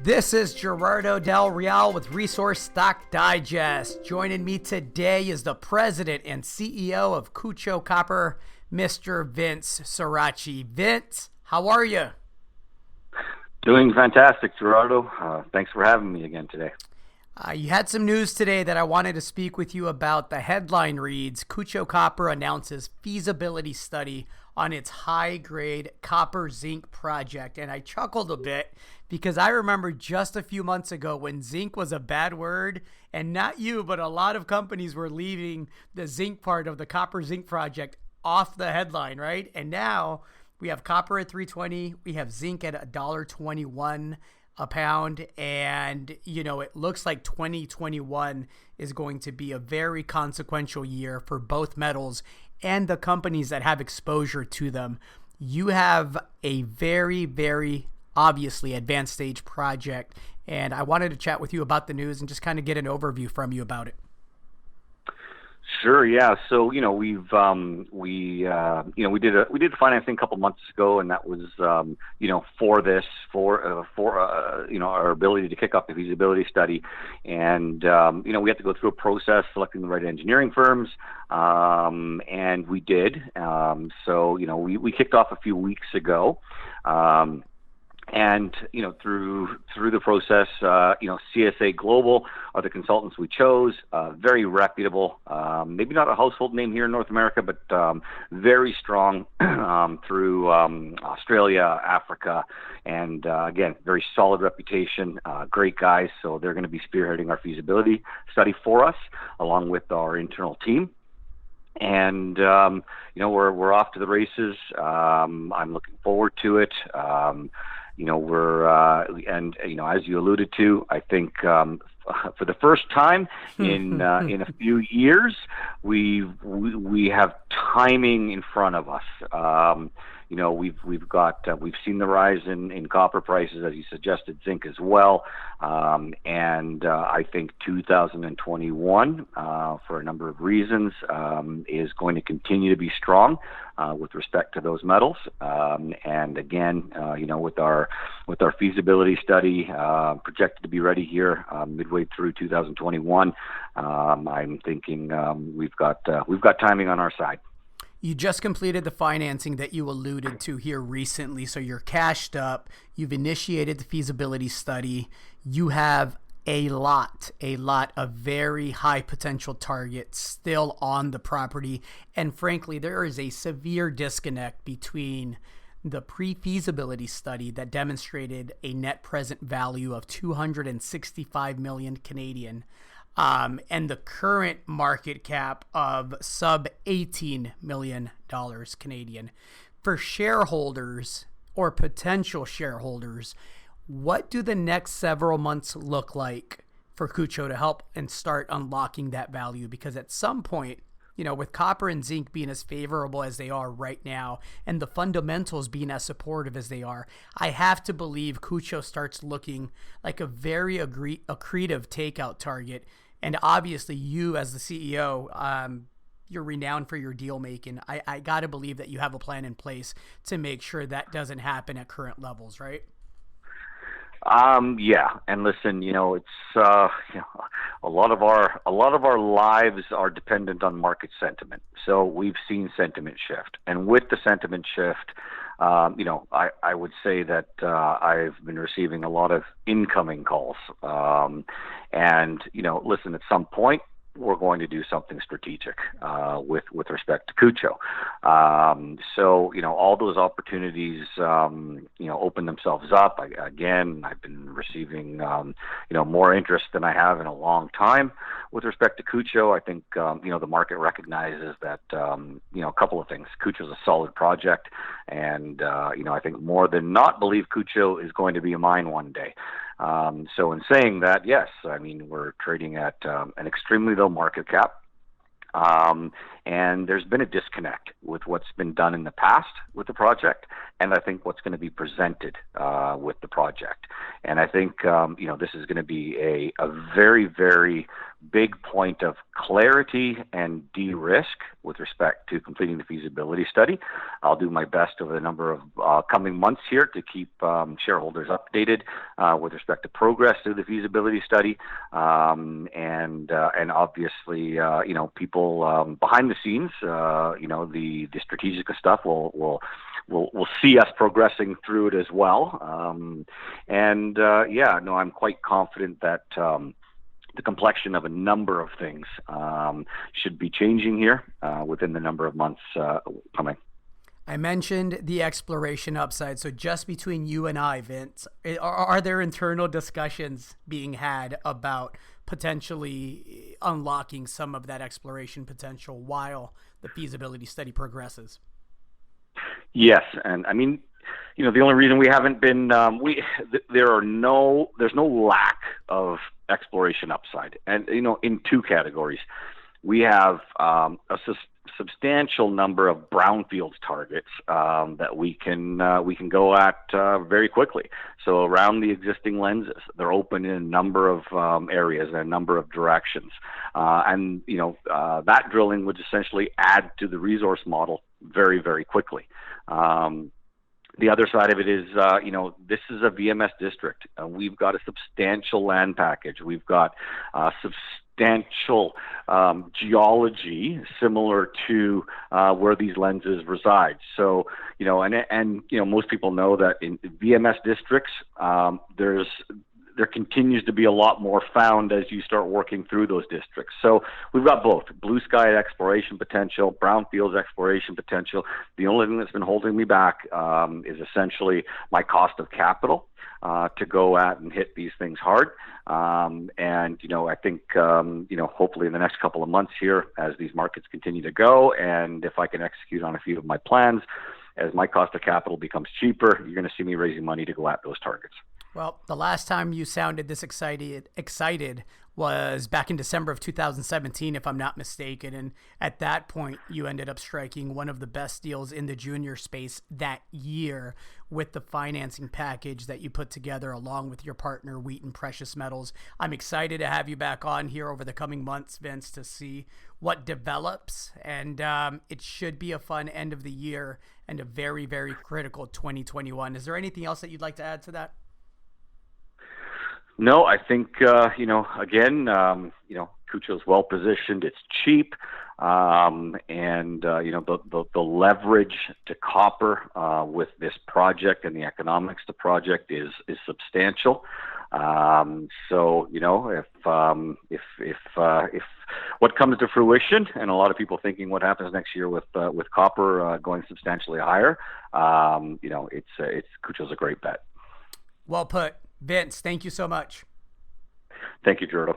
This is Gerardo Del Real with Resource Stock Digest. Joining me today is the president and CEO of Kutcho Copper, Mr. Vince Sorace. Vince, how are you? Doing fantastic, Gerardo. Thanks for having me again today. You had some news today that I wanted to speak with you about. The headline reads, Kutcho Copper announces feasibility study on its high-grade copper-zinc project. And I chuckled a bit because I remember just a few months ago when zinc was a bad word, and not you, but a lot of companies were leaving the zinc part of the copper-zinc project off the headline, right? And now we have copper at $3.20. We have zinc at $1.21 a pound. And, you know, it looks like 2021 is going to be a very consequential year for both metals and the companies that have exposure to them. You have a very, very obviously advanced stage project, and I wanted to chat with you about the news and just kind of get an overview from you about it. Sure. Yeah. So we did a financing a couple months ago, and that was for our ability to kick off the feasibility study, and we had to go through a process selecting the right engineering firms, and we did. We kicked off a few weeks ago. And through the process, CSA Global are the consultants we chose. Very reputable, maybe not a household name here in North America, but very strong through Australia, Africa, and again, very solid reputation. Great guys. So they're going to be spearheading our feasibility study for us, along with our internal team. And we're off to the races. I'm looking forward to it. As you alluded to, I think for the first time in a few years, we have timing in front of us. We've seen the rise in copper prices, as you suggested, zinc as well, and I think 2021, for a number of reasons, is going to continue to be strong with respect to those metals. And again, with our feasibility study projected to be ready here midway through 2021, I'm thinking we've got timing on our side. You just completed the financing that you alluded to here recently, so you're cashed up. You've initiated the feasibility study. You have a lot of very high potential targets still on the property. And frankly, there is a severe disconnect between the pre-feasibility study that demonstrated a net present value of 265 million Canadian and the current market cap of sub $18 million Canadian. For shareholders or potential shareholders, what do the next several months look like for Kutcho to help and start unlocking that value? Because at some point, with copper and zinc being as favorable as they are right now and the fundamentals being as supportive as they are, I have to believe Kutcho starts looking like a very accretive takeout target. And obviously you as the CEO, you're renowned for your deal making. I got to believe that you have a plan in place to make sure that doesn't happen at current levels, right? Yeah. And listen, it's, a lot of our lives are dependent on market sentiment. So we've seen sentiment shift, and with the sentiment shift, I would say that I've been receiving a lot of incoming calls. Listen, at some point, we're going to do something strategic with respect to Kutcho. All those opportunities, open themselves up. I've been receiving, more interest than I have in a long time with respect to Kutcho. I think, the market recognizes that, a couple of things. Kutcho is a solid project, and, I think more than not believe Kutcho is going to be a mine one day. So in saying that, yes, I mean, we're trading at an extremely low market cap. And there's been a disconnect with what's been done in the past with the project, and I think what's going to be presented with the project. And I think, this is going to be a very, very big point of clarity and de-risk with respect to completing the feasibility study. I'll do my best over the number of coming months here to keep shareholders updated with respect to progress through the feasibility study, and obviously, people behind the scenes, the strategic stuff will see us progressing through it as well. I'm quite confident that the complexion of a number of things should be changing here within the number of months coming. I mentioned the exploration upside. So just between you and I, Vince, are there internal discussions being had about potentially unlocking some of that exploration potential while the feasibility study progresses? Yes, and I mean, the only reason we haven't been there's no lack of exploration upside, and in two categories, we have a substantial number of brownfields targets that we can go at very quickly. So around the existing lenses, they're open in a number of areas and a number of directions, and that drilling would essentially add to the resource model very, very quickly. The other side of it is, this is a VMS district. We've got a substantial land package. We've got substantial geology similar to where these lenses reside. So, most people know that in VMS districts, there continues to be a lot more found as you start working through those districts. So we've got both blue sky exploration potential, brownfields exploration potential. The only thing that's been holding me back is essentially my cost of capital to go at and hit these things hard. I think, hopefully in the next couple of months here, as these markets continue to go, and if I can execute on a few of my plans, as my cost of capital becomes cheaper, you're going to see me raising money to go at those targets. Well, the last time you sounded this excited was back in December of 2017, if I'm not mistaken. And at that point, you ended up striking one of the best deals in the junior space that year with the financing package that you put together along with your partner, Wheaton Precious Metals. I'm excited to have you back on here over the coming months, Vince, to see what develops. And it should be a fun end of the year and a very, very critical 2021. Is there anything else that you'd like to add to that? No, I think, Kutcho's well positioned. It's cheap. The leverage to copper with this project and the economics to project is substantial. If what comes to fruition, and a lot of people thinking what happens next year with copper going substantially higher, Kutcho's a great bet. Well put. Vince, thank you so much. Thank you, Gerardo.